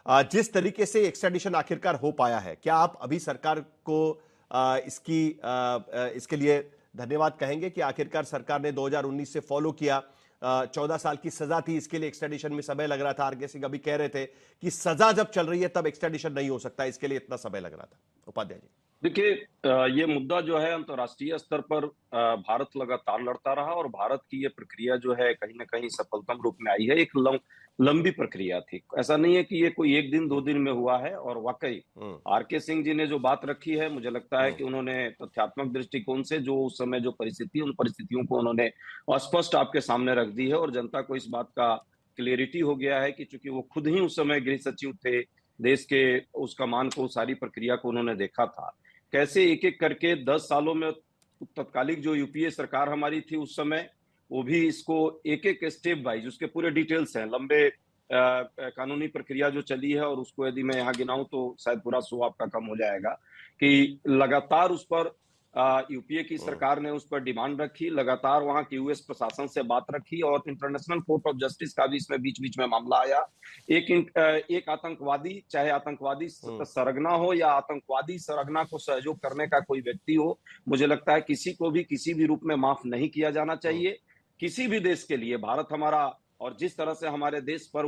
जिस तरीके से एक्स्ट्राडिशन आखिरकार हो पाया है, क्या आप अभी सरकार को इसके लिए धन्यवाद कहेंगे कि आखिरकार सरकार ने 2019 से फॉलो किया? 14 साल की सजा थी, इसके लिए एक्स्ट्राडिशन में समय लग रहा था। आरके सिंह अभी कह रहे थे कि सजा जब चल रही है तब एक्स्ट्राडिशन नहीं हो सकता, इसके लिए इतना समय लग रहा था। उपाध्याय जी। देखिए, ये मुद्दा जो है अंतर्राष्ट्रीय स्तर पर भारत लगातार लड़ता रहा और भारत की ये प्रक्रिया जो है कहीं न कहीं सफलतम रूप में आई है। एक लंबी प्रक्रिया थी। ऐसा नहीं है कि ये कोई 1 दिन 2 दिन में हुआ है और वाक़ई आरके सिंह जी ने जो बात रखी है, मुझे लगता है कि उन्होंने तथ्यात्मक दृष्टिकोण से जो उस समय जो परिस्थिति, उन परिस्थितियों को उन्होंने स्पष्ट आपके सामने रख दी है और जनता को इस बात का क्लैरिटी हो गया है कि चूँकि वो खुद ही उस समय गृह सचिव थे, देश के उस कमान को, सारी प्रक्रिया को उन्होंने देखा था। कैसे एक-एक करके 10 सालों में तत्कालिक जो यूपीए सरकार हमारी थी उस समय, वो भी इसको एक-एक स्टेप वाइज़ उसके पूरे डिटेल्स हैं, लंबे कानूनी प्रक्रिया जो चली है और उसको यदि मैं यहाँ गिनाऊँ तो शायद पूरा शो आपका कम हो जाएगा, कि लगातार उस पर यूपीए की सरकार ने उस पर डिमांड रखी, लगातार वहाँ के यूएस प्रशासन से बात रखी और इंटरनेशनल कोर्ट ऑफ जस्टिस का भी इसमें बीच-बीच में मामला आया। एक आतंकवादी, चाहे आतंकवादी सरगना हो या आतंकवादी सरगना को सहयोग करने का कोई व्यक्ति हो, मुझे लगता है किसी को भी किसी भी रूप में माफ नहीं किया जाना चाहिए। किसी भी देश के लिए भारत हमारा, और जिस तरह से हमारे देश पर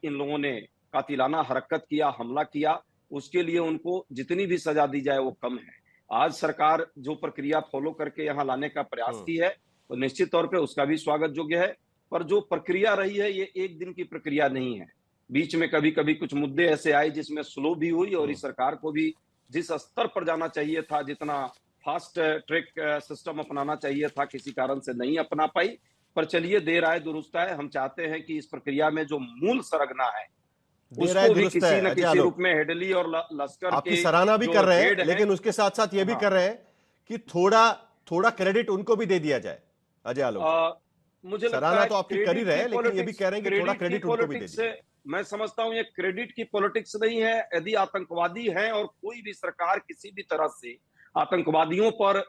इन लोगों ने कातिलाना हरकत किया, हमला किया, उसके लिए उनको जितनी भी सजा दी जाए वो कम है। आज सरकार जो प्रक्रिया फॉलो करके यहाँ लाने का प्रयास की है, तो निश्चित तौर पे उसका भी स्वागत योग्य है। पर जो प्रक्रिया रही है, ये एक दिन की प्रक्रिया नहीं है। बीच में कभी-कभी कुछ मुद्दे ऐसे आए जिसमें स्लो भी हुई और इस सरकार को भी जिस स्तर पर जाना चाहिए था, जितना फास्ट ट्रैक सिस्टम अपनाना चाहिए था, किसी कारण से नहीं अपना पाई। पर चलिए, देर आए दुरुस्त आए। हम चाहते हैं कि इस प्रक्रिया में जो मूल सरगना है, उसको भी किसी न किसी रूप में हेडली और लश्कर आपकी के सराहना भी जो कर रहे हेड हैं, लेकिन उसके साथ साथ ये भी कर रहे हैं कि थोड़ा क्रेडिट उनको भी दे दिया जाए। अजय आलोक, मुझे लगता सराहना है तो आपकी कर ही रहे हैं, लेकिन ये भी कह रहे हैं कि थोड़ा क्रेडिट उनको भी दे दिया। मैं समझता हूं ये क्रेडिट की पॉलिटिक्स नहीं है। यदि आतंकवादी हैं और कोई भी सरकार किसी भी तरह से आतंकवादियों पर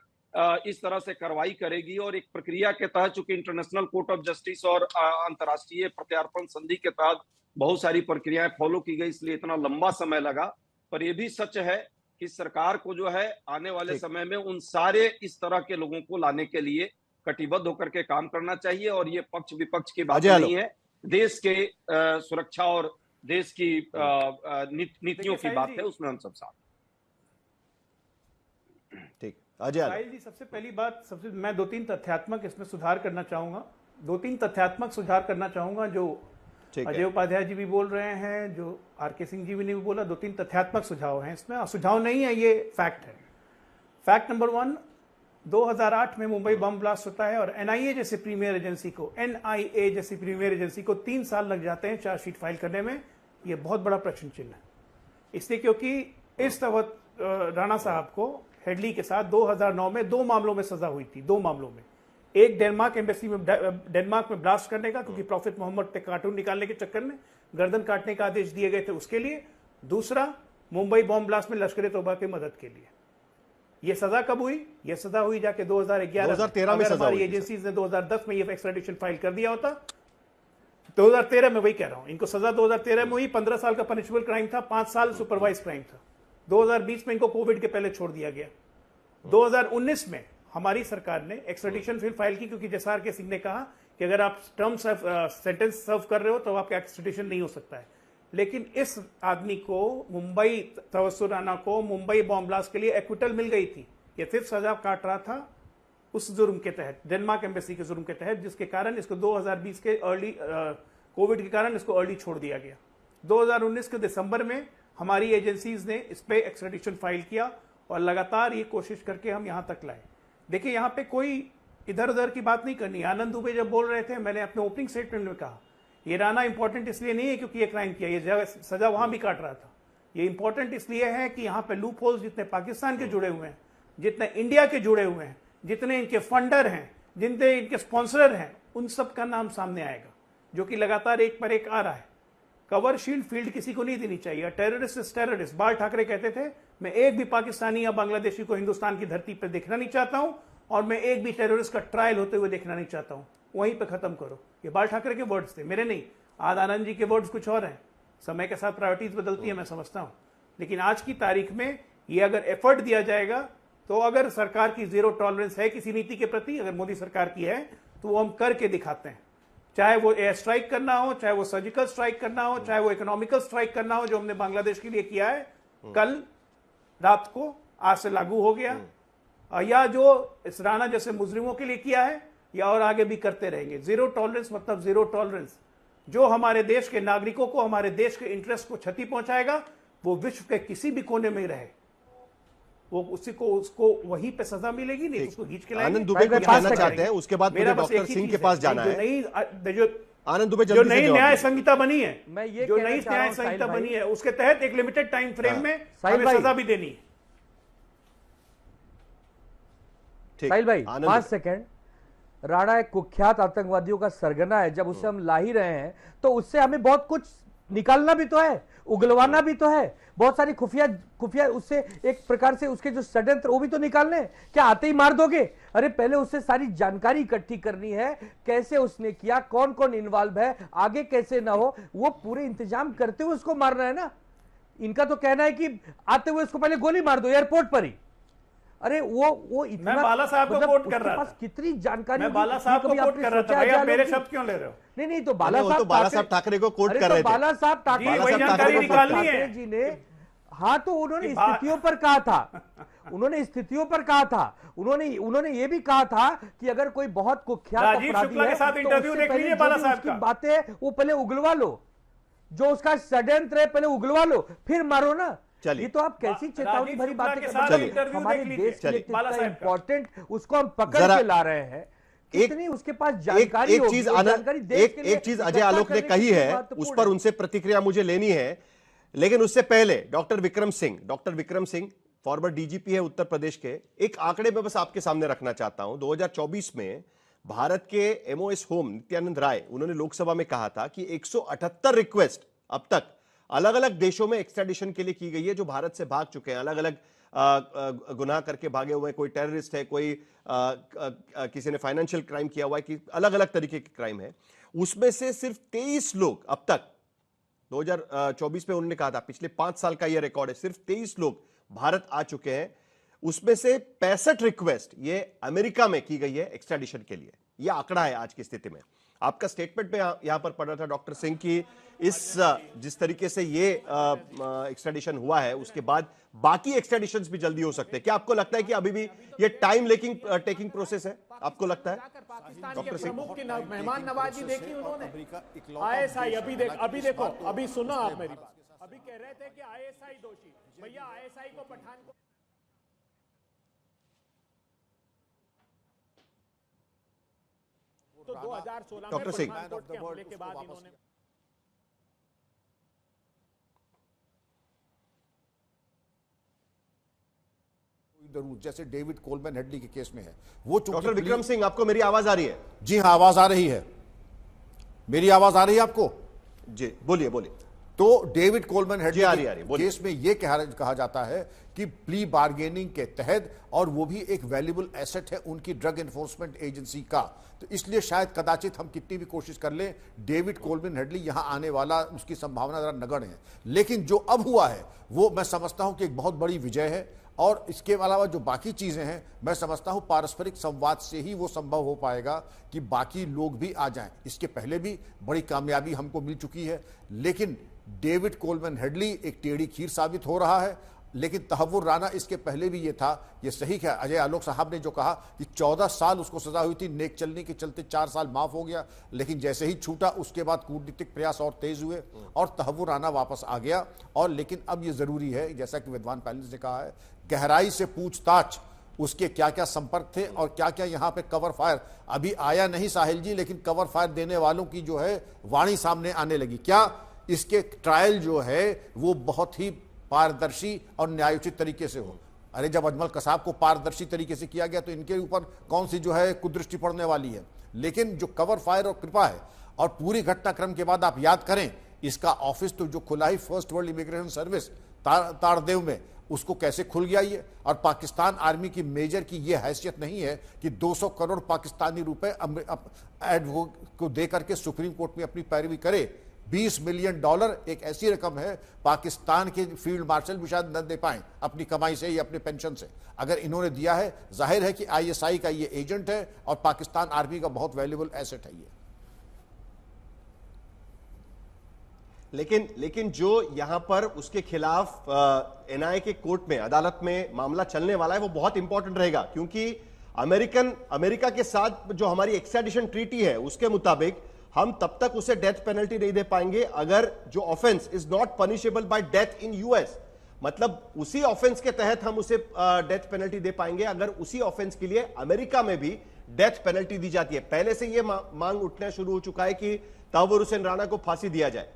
इस तरह से कार्रवाई करेगी और एक प्रक्रिया के तहत, चूंकि इंटरनेशनल कोर्ट ऑफ जस्टिस और अंतर्राष्ट्रीय प्रत्यार्पण संधि के तहत बहुत सारी प्रक्रियाएं फॉलो की गई, इसलिए इतना लंबा समय लगा। पर यह भी सच है कि सरकार को जो है आने वाले समय में उन सारे इस तरह के लोगों को लाने के लिए कटिबद्ध होकर के काम करना चाहिए और ये पक्ष विपक्ष की बात नहीं है। देश के सुरक्षा और देश की नीतियों की बात है, उसमें हम सब साथ। ठीक, अजय जी, सबसे पहली बात, मैं 2-3 तथ्यात्मक इसमें सुधार करना चाहूंगा। 2-3 तथ्यात्मक सुधार करना चाहूंगा जो अजय उपाध्याय जी भी बोल रहे हैं, जो आरके सिंह जी ने भी बोला। 2-3 तथ्यात्मक सुझाव हैं इसमें, सुझाव नहीं है, ये फैक्ट है। फैक्ट नंबर 1, 2008 में मुंबई बम ब्लास्ट होता है और एनआईए जैसे प्रीमियर एजेंसी को 3 साल लग जाते हैं चार्जशीट फाइल करने में। यह बहुत बड़ा प्रश्न चिन्ह है, इसलिए क्योंकि इस वक्त राणा साहब को हेडली के साथ 2009 में 2 मामलों में सजा हुई थी। 2 मामलों में, एक डेनमार्क एम्बेसी में, डेनमार्क में ब्लास्ट करने का, क्योंकि प्रॉफिट मोहम्मद पे कार्टून निकालने के चक्कर में गर्दन काटने का आदेश दिए गए थे, उसके लिए। दूसरा, मुंबई बॉम्ब ब्लास्ट में लश्कर ए तौबा की मदद के लिए। यह सजा कब हुई? यह सजा हुई जाके 2011-2013 में। हमारी एजेंसीज ने 2010 में ये एक्स्ट्राडिशन फाइल कर दिया होता। 2013 में, वही कह रहा हूं, इनको सजा 2013 में हुई। 15 साल का पनिशेबल क्राइम था, 5 साल सुपरवाइज क्राइम था। 2020 में इनको कोविड के पहले छोड़ दिया गया। 2019 में हमारी सरकार ने एक्स्ट्राडिशन फिर फाइल की, क्योंकि जैसा आरके सिंह ने कहा कि अगर आप टर्म सेंटेंस सर्व कर रहे हो तो आपका एक्स्ट्राडिशन नहीं हो सकता है। लेकिन इस आदमी को, मुंबई तवस्सुर राणा को, मुंबई बॉम्ब ब्लास्ट के लिए एक्विटल मिल गई थी। ये सिर्फ सजा काट रहा था उस जुर्म के तहत, डेनमार्क एम्बेसी के जुर्म के तहत, जिसके कारण इसको 2020 के अर्ली कोविड के कारण इसको अर्ली छोड़ दिया गया। 2019 के दिसंबर में हमारी एजेंसीज ने इस पे एक्स्ट्राडिशन फाइल किया और लगातार ये कोशिश करके हम यहां तक लाए। देखिए, यहां पे कोई इधर उधर की बात नहीं करनी। आनंद दुबे जब बोल रहे थे, मैंने अपने ओपनिंग स्टेटमेंट में कहा, ये राणा इंपॉर्टेंट इसलिए नहीं है क्योंकि ये क्राइम किया, ये सजा वहां भी काट रहा था। ये इंपॉर्टेंट इसलिए है कि यहां पे लूप होल्स जितने पाकिस्तान के जुड़े हुए हैं, जितने इंडिया के जुड़े हुए हैं, जितने इनके फंडर हैं, जितने इनके स्पॉन्सर हैं, उन सब का नाम सामने आएगा, जो कि लगातार एक पर एक आ रहा है। कवर शील्ड फील्ड किसी को नहीं देनी चाहिए। Terrorist is terrorist. बाल ठाकरे कहते थे, मैं एक भी पाकिस्तानी या बांग्लादेशी को हिंदुस्तान की धरती पर देखना नहीं चाहता हूं और मैं एक भी टेररिस्ट का ट्रायल होते हुए देखना नहीं चाहता हूं। वहीं पे खत्म करो। ये बाल ठाकरे के वर्ड्स थे, मेरे नहीं। आज आनंद जी के वर्ड्स कुछ और हैं। समय के साथ प्रायोरिटीज बदलती है, मैं समझता हूं, लेकिन आज की तारीख में ये अगर एफर्ट दिया जाएगा तो अगर सरकार की जीरो टॉलरेंस है किसी नीति के प्रति, अगर मोदी सरकार की है, तो वो हम करके दिखाते हैं। चाहे वो एयर स्ट्राइक करना हो, चाहे वो सर्जिकल स्ट्राइक करना हो, चाहे वो इकोनॉमिकल स्ट्राइक करना हो, जो हमने बांग्लादेश के लिए किया है कल रात को, आज से लागू हो गया, या जो इस राणा जैसे मुजरिमों के लिए किया है, या और आगे भी करते रहेंगे। जीरो टॉलरेंस मतलब जीरो टॉलरेंस। जो हमारे देश के नागरिकों को, हमारे देश के इंटरेस्ट को क्षति पहुंचाएगा, वो विश्व के किसी भी कोने में रहे, वो उसको वहीं पे सजा मिलेगी, नहीं उसको खींच के लाएंगे। आनंद दुबे कुछ कहना चाहते हैं, उसके बाद मुझे डॉक्टर सिंह के पास जाना है। आनंद दुबे जो नई न्याय संहिता बनी है, जो नई न्याय संहिता बनी है, उसके तहत एक लिमिटेड टाइम फ्रेम में हमें सजा भी देनी है। साहिल भाई 5 सेकंड। राणा एक कुख्यात आतंकवादियों का सरगना है, जब उसे हम ला ही रहे हैं तो उससे हमें बहुत कुछ निकालना भी तो है, उगलवाना भी तो है, बहुत सारी खुफिया उससे एक प्रकार से उसके जो षड्यंत्र वो भी तो निकालने हैं। क्या आते ही मार दोगे? अरे पहले उससे सारी जानकारी इकट्ठी करनी है, कैसे उसने किया, कौन कौन इन्वॉल्व है, आगे कैसे ना हो, वो पूरे इंतजाम करते हुए उसको मारना है ना। इनका तो कहना है कि आते हुए उसको पहले गोली मार दो एयरपोर्ट पर ही। अरे वो इतना, मैं बाला साहब को कोट कर रहा था, कितनी जानकारी, मैं बाला साहब को कोट कर रहा था। भाई आप मेरे शब्द क्यों ले रहे हो? नहीं तो बाला साहब ठाकरे को कोट कर रहे थे। बाला साहब ठाकरे जी ने, हाँ तो उन्होंने स्थितियों पर कहा था, उन्होंने स्थितियों पर कहा था, उन्होंने ये भी कहा था कि अगर कोई बहुत कुख्यात अपराधी है के साथ इंटरव्यू देख लीजिए बाला साहब का, बातें वो पहले उगलवा लो, जो उसका षड्यंत्र है पहले उगलवा लो, फिर मारो ना। ये तो आप कैसी चेतावनी भरी बातें कर रहे हैं? हमारे देश के लिए कितना इंपॉर्टेंट उसको हम पकड़ के ला रहे हैं, इतनी उसके पास जानकारी एक चीज अजय आलोक ने कही है, उस पर उनसे प्रतिक्रिया मुझे लेनी है, लेकिन उससे पहले doctor Vikram Singh farmer DGP है उत्तर प्रदेश के, एक आंकड़े में बस आपके सामने रखना चाहता हूं। 2024 में भारत के एमओएस होम नित्यानंद राय, उन्होंने लोकसभा में कहा था कि 178 रिक्वेस्ट अब तक अलग अलग देशों में एक्सट्रेडिशन के लिए की गई है, जो भारत से भाग चुके हैं, अलग अलग गुनाह करके भागे हुए हैं, कोई टेररिस्ट है, कोई किसी ने फाइनेंशियल क्राइम किया हुआ है, कि अलग अलग तरीके के क्राइम है। उसमें से सिर्फ 23 लोग अब तक 2024 में, उन्होंने कहा था पिछले 5 साल का यह रिकॉर्ड है, सिर्फ 23 लोग भारत आ चुके हैं। उसमें से 65 रिक्वेस्ट ये अमेरिका में की गई है एक्सट्रेडिशन के लिए। यह आंकड़ा है आज की स्थिति में। आपका स्टेटमेंट में यहां पर पढ़ रहा था डॉक्टर सिंह की, जिस तरीके से ये एक्सट्रेडिशन हुआ है, उसके बाद बाकी एक्सट्रेडिशंस भी जल्दी हो सकते हैं। क्या आपको लगता है कि अभी भी ये टाइम टेकिंग प्रोसेस है? आपको लगता है? डॉक्टर सिंह की मेहमान नवाजी देखी उन्होंने। आईएसआई अभी देखो, अभी सुनो आप मेरी बात। अभी कह रहे थे कि आईएसआई दोषी, भैया आईएसआई को पठान को तो 2016 में पठानकोट के हमले के बाद इन्होंने जैसे डेविड कोलमैन हेडली के केस में है वो। डॉक्टर विक्रम सिंह, आपको मेरी आवाज आ रही है? जी हाँ, आवाज आ रही है। मेरी आवाज आ रही है आपको? जी बोलिए। तो डेविड कोलमैन हेडली आ रही केस में यह कहा जाता है कि प्ली बार्गेनिंग के तहत, और वो भी एक वैल्यूएबल एसेट है उनकी ड्रग एनफोर्समेंट एजेंसी का, तो इसलिए शायद कदाचित हम कितनी भी कोशिश कर लें, डेविड कोलमैन हेडली यहां आने वाला, उसकी संभावना जरा नगण्य है। लेकिन जो अब हुआ है वो मैं समझता हूं कि एक बहुत बड़ी विजय है, और इसके अलावा जो बाकी चीजें हैं, मैं समझता हूं पारस्परिक संवाद से ही वो संभव हो पाएगा कि बाकी लोग भी आ जाएं। इसके पहले भी बड़ी कामयाबी हमको मिल चुकी है, लेकिन डेविड कोलमैन हेडली एक टेढ़ी खीर साबित हो रहा है। लेकिन तहव्वुर राणा इसके पहले भी ये था, ये सही है अजय आलोक साहब ने जो कहा कि 14 साल उसको सजा हुई थी, नेक चलने के चलते 4 साल माफ हो गया, लेकिन जैसे ही छूटा उसके बाद कूटनीतिक प्रयास और तेज हुए और तहव्वुर राणा वापस आ गया। और लेकिन अब ये जरूरी है, जैसा कि विद्वान पैलेस ने कहा है, गहराई से पूछताछ, उसके क्या क्या संपर्क थे और क्या क्या यहाँ पे कवर फायर अभी आया नहीं साहिल जी, लेकिन कवर फायर देने वालों की जो है वाणी सामने आने लगी। क्या इसके ट्रायल जो है वो बहुत ही पारदर्शी और न्यायोचित तरीके से हो? अरे जब अजमल कसाब को पारदर्शी तरीके से किया गया तो इनके ऊपर कौन सी जो है कुदृष्टि पड़ने वाली है? लेकिन जो कवर फायर और कृपा है, और पूरी घटनाक्रम के बाद आप याद करें, इसका ऑफिस तो जो खुला ही first world immigration service Tardeo में, उसको कैसे खुल गया ये? और पाकिस्तान आर्मी की मेजर की ये हैसियत नहीं है कि 200 करोड़ पाकिस्तानी रुपए एडवोकेट को दे करके सुप्रीम कोर्ट में अपनी पैरवी करे। $20 मिलियन एक ऐसी रकम है पाकिस्तान के फील्ड मार्शल भी शायद न दे पाए अपनी कमाई से या अपने पेंशन से। अगर इन्होंने दिया है, जाहिर है कि ISI का ये एजेंट है और पाकिस्तान आर्मी का बहुत वैल्यूएबल एसेट है ये। लेकिन जो यहां पर उसके खिलाफ NIA के कोर्ट में, अदालत में मामला चलने वाला है, वो बहुत इंपॉर्टेंट रहेगा, क्योंकि अमेरिका के साथ जो हमारी एक्स्ट्राडिशन ट्रीटी है उसके मुताबिक हम तब तक उसे डेथ पेनल्टी नहीं दे पाएंगे अगर जो offence is not punishable bye death in US। मतलब उसी ऑफेंस के तहत हम उसे डेथ पेनल्टी दे पाएंगे अगर उसी ऑफेंस के लिए अमेरिका में भी डेथ पेनल्टी दी जाती है। पहले से यह मांग उठना शुरू हो चुका है कि तहव्वुर हुसैन राणा को फांसी दिया जाए।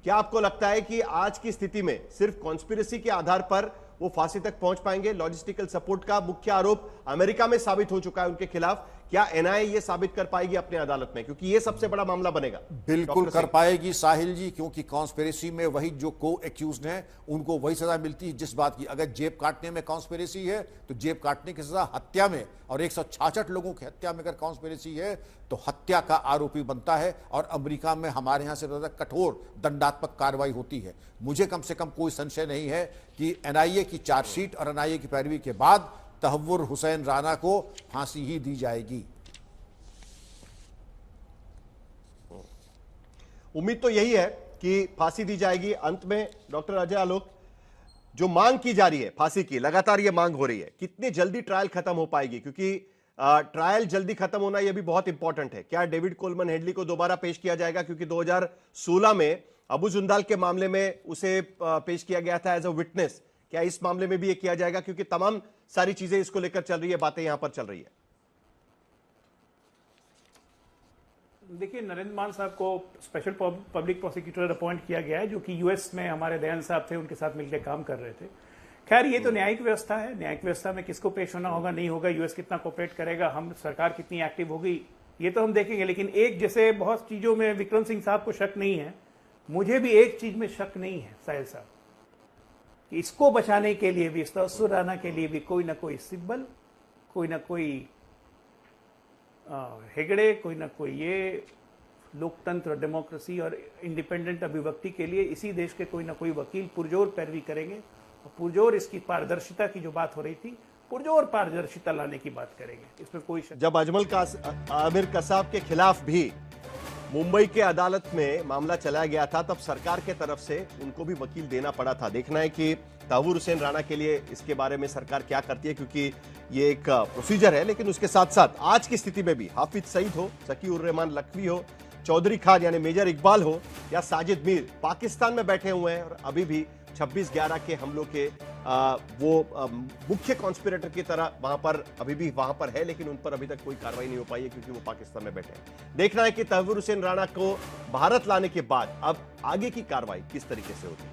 क्या आपको लगता है कि आज की स्थिति में सिर्फ कॉन्स्पिरेसी के आधार पर वो फांसी तक पहुंच पाएंगे? लॉजिस्टिकल सपोर्ट का मुख्य आरोप अमेरिका में साबित हो चुका है उनके खिलाफ। क्या NIA ये साबित कर पाएगी अपने अदालत में, क्योंकि ये सबसे बड़ा मामला बनेगा? बिल्कुल कर पाएगी साहिल जी, क्योंकि कॉन्स्पिरेसी में वही जो को एक्यूज्ड हैं उनको वही सजा मिलती है जिस बात की। अगर जेब काटने में कॉन्स्पिरेसी है तो जेब काटने की सजा हत्या में, और 166 लोगों की हत्या में अगर कॉन्स्पिरेसी है तो हत्या का आरोपी बनता है। और अमेरिका में हमारे यहां से ज्यादा कठोर दंडात्मक कार्रवाई होती है। मुझे कम से कम कोई संशय नहीं है कि NIA की चार्जशीट और NIA की पैरवी के बाद तहव्वुर हुसैन राणा को फांसी ही दी जाएगी। उम्मीद तो यही है कि फांसी दी जाएगी। अंत में डॉक्टर अजय आलोक, जो मांग की जा रही है फांसी की, लगातार ये मांग हो रही है, कितनी जल्दी ट्रायल खत्म हो पाएगी? क्योंकि ट्रायल जल्दी खत्म होना यह भी बहुत इंपॉर्टेंट है। क्या डेविड कोलमन हेडली को दोबारा पेश किया जाएगा? क्योंकि 2016 में अबू जुंदाल के मामले में उसे पेश किया गया था एज अ विटनेस। क्या इस मामले में भी ये किया जाएगा? क्योंकि तमाम सारी चीजें इसको लेकर चल रही है, बातें यहां पर चल रही है। देखिए, नरेंद्र मान साहब को स्पेशल पब्लिक प्रोसिक्यूटर अपॉइंट किया गया है, जो कि US में हमारे दयान साहब थे, उनके साथ मिलकर काम कर रहे थे। खैर, ये तो न्यायिक व्यवस्था है। न्यायिक व्यवस्था में किसको पेश होना होगा, नहीं होगा, US कितना कोऑपरेट करेगा, हम सरकार कितनी एक्टिव होगी, ये तो हम देखेंगे। लेकिन एक, जैसे बहुत चीजों में विक्रम सिंह साहब को शक नहीं है, मुझे भी एक चीज में शक नहीं है साहिल साहब, कि इसको बचाने के लिए भी, इस तहव्वुर राणा के लिए भी कोई ना कोई सिब्बल, कोई ना कोई हेगड़े, कोई ना कोई ये लोकतंत्र, डेमोक्रेसी और इंडिपेंडेंट अभिव्यक्ति के लिए इसी देश के कोई ना कोई वकील पुरजोर पैरवी करेंगे और पुरजोर इसकी पारदर्शिता की जो बात हो रही थी, पुरजोर पारदर्शिता लाने की बात करेंगे, इसमें कोई शक। जब अजमल आमिर कसाब के खिलाफ भी मुंबई के अदालत में मामला चलाया गया था, तब सरकार के तरफ से उनको भी वकील देना पड़ा था। देखना है कि तहव्वुर हुसैन राणा के लिए इसके बारे में सरकार क्या करती है, क्योंकि ये एक प्रोसीजर है। लेकिन उसके साथ साथ आज की स्थिति में भी हाफिज सईद हो, सकी उर रहमान लखवी हो, चौधरी खान यानी मेजर इकबाल हो, या साजिद मीर पाकिस्तान में बैठे हुए हैं और अभी भी 26/11 के हमलों के मुख्य कॉन्स्पिरेटर की तरह वहां पर अभी भी वहां पर है, लेकिन उन पर अभी तक कोई कार्रवाई नहीं हो पाई है क्योंकि वो पाकिस्तान में बैठे हैं। देखना है कि तहव्वुर हुसैन राणा को भारत लाने के बाद अब आगे की कार्रवाई किस तरीके से होती है।